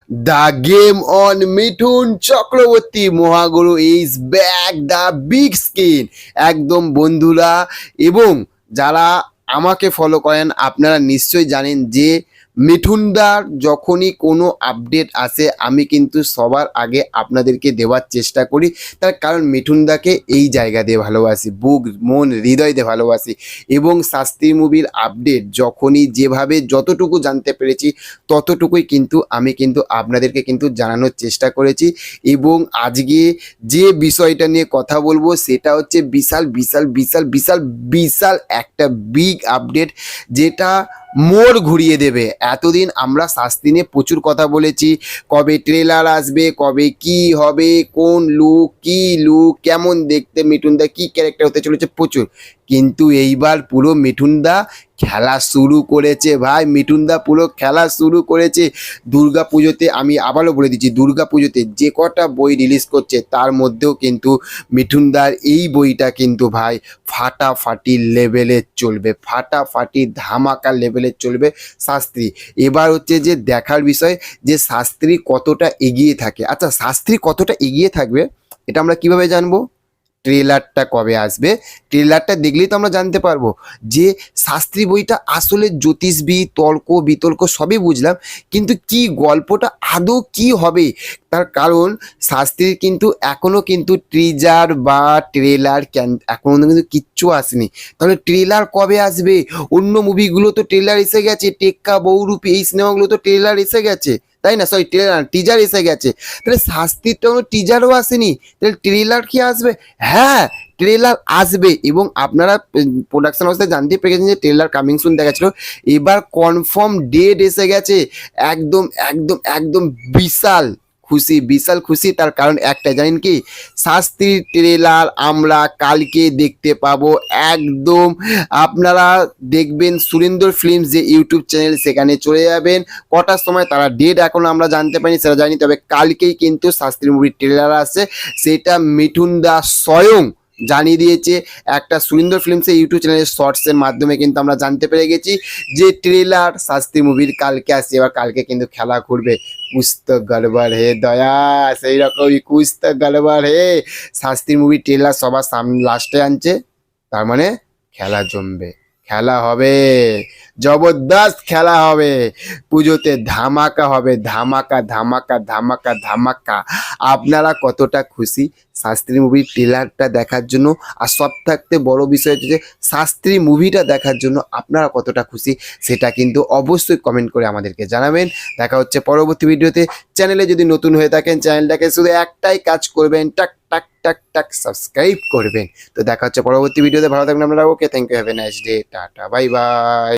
The game on Mithun Chakraborty Mohaguru is back the big screen একদম বন্ধুরা এবং যারা আমাকে ফলো করেন আপনারা নিশ্চয়ই জানেন যে মিঠুনদার যখনই কোনো আপডেট আসে আমি কিন্তু সবার আগে আপনাদেরকে দেওয়ার চেষ্টা করি। তার কারণ মিঠুনদাকে এই জায়গা দিয়ে ভালোবাসি, বুক মন হৃদয় দিয়ে ভালোবাসি এবং শাস্ত্রী মুভির আপডেট যখনই যেভাবে যতটুকু জানতে পেরেছি ততটুকুই কিন্তু আমি কিন্তু আপনাদেরকে কিন্তু জানানোর চেষ্টা করেছি। এবং আজকে যে বিষয়টা নিয়ে কথা বলবো সেটা হচ্ছে বিশাল বিশাল বিশাল বিশাল বিশাল একটা বিগ আপডেট, যেটা মোড় ঘুরিয়ে দেবে। এতদিন আমরা শাস্তি নিয়ে প্রচুর কথা বলেছি, কবে ট্রেলার আসবে, কবে কি হবে, কোন লুক, কি লুক, কেমন দেখতে, মিঠুনদা কি ক্যারেক্টার হতে চলেছে প্রচুর। কিন্তু এইবার পুরো মিঠুনদা খেলা শুরু করেছে ভাই, মিঠুনদা পুরো খেলা শুরু করেছে। দুর্গা পুজোতে আমি আবারও বলে দিচ্ছি, দুর্গা পুজোতে যে কটা বই রিলিজ করছে তার মধ্যেও কিন্তু মিঠুনদার এই বইটা কিন্তু ভাই ফাটাফাটি লেভেলে চলবে, ফাটাফাটি ধামাকা লেভেলে চলবে শাস্ত্রী। এবার হচ্ছে যে দেখার বিষয় যে শাস্ত্রী কতটা এগিয়ে থাকে। আচ্ছা, শাস্ত্রী কতটা এগিয়ে থাকবে এটা আমরা কিভাবে জানবো? ট্রেলারটা কবে আসবে, ট্রেলারটা দেখলেই তো আমরা জানতে পারবো যে শাস্ত্রী বইটা আসলে জ্যোতিষবিদ, তর্ক বিতর্ক সবই বুঝলাম, কিন্তু কি গল্পটা আদৌ কি হবে। তার কারণ শাস্ত্রীর কিন্তু এখনো কিন্তু টিজার বা ট্রেলার এখনো কিন্তু কিচ্ছু আসেনি। তাহলে ট্রেলার কবে আসবে? অন্য মুভিগুলো তো ট্রেলার এসে গেছে, টেক্কা, বহুরূপী, এই সিনেমাগুলো তো ট্রেলার এসে গেছে, তাই না? সরি, ট্রেলার টিজার এসে গেছে। তাহলে শাস্তির তো কোনো টিজারও আসেনি, তাহলে ট্রেলার কি আসবে? হ্যাঁ, ট্রেলার আসবে এবং আপনারা প্রোডাকশন হাউসে জানতে পেরেছেন যে ট্রেলার কামিং সুন দেখাচ্ছিল। এবার কনফার্ম ডেট এসে গেছে। একদম একদম একদম বিশাল খুশি, বিশাল খুশি। তার কারণ একটা, জানেন কি? শাস্ত্রীর ট্রেলার আমরা কালকে দেখতে পাবো। একদম আপনারা দেখবেন সুরেন্দ্র ফিল্মস যে ইউটিউব চ্যানেল, সেখানে চলে যাবেন। কটার সময় তারা ডেট এখন আমরা জানতে পারি সেটা জানি, তবে কালকেই কিন্তু শাস্ত্রী মুভির ট্রেলার আছে, সেটা মিঠুন দাস স্বয়ং জানিয়ে দিয়েছে। একটা সুরেন্দ্র ফিল্মসের ইউটিউব চ্যানেলের শর্টসের মাধ্যমে কিন্তু আমরা জানতে পেরে গেছি যে ট্রেলার শাস্ত্রী মুভির কালকে আসছে। এবার কালকে কিন্তু খেলা করবে কুছ তো গড়বড় হে দয়া, সেই রকমই কুছ তো গড়বড় হে। শাস্ত্রীর মুভির ট্রেলার সবার সামনে লাস্টে আনছে, তার মানে খেলা জমবে, খেলা হবে, জবরদস্ত খেলা হবে। পুজোতে ধামাকা হবে, ধামাকা ধামাকা ধামাকা ধামাকা। আপনারা কতটা খুশি শাস্ত্রী মুভির ট্রেলারটা দেখার জন্য? আর সব থাকতে বড় বিষয় হচ্ছে যে শাস্ত্রী মুভিটা দেখার জন্য আপনারা কতটা খুশি সেটা কিন্তু অবশ্যই কমেন্ট করে আমাদেরকে জানাবেন। দেখা হচ্ছে পরবর্তী ভিডিওতে। চ্যানেলে যদি নতুন হয়ে থাকেন চ্যানেলটাকে শুধু একটাই কাজ করবেন, টাক টাক টাক টাক সাবস্ক্রাইব করবেন। তো দেখা হচ্ছে পরবর্তী ভিডিওতে। ভালো থাকবেন আপনারা। Okay, thank you, have a nice day, tata, bye by.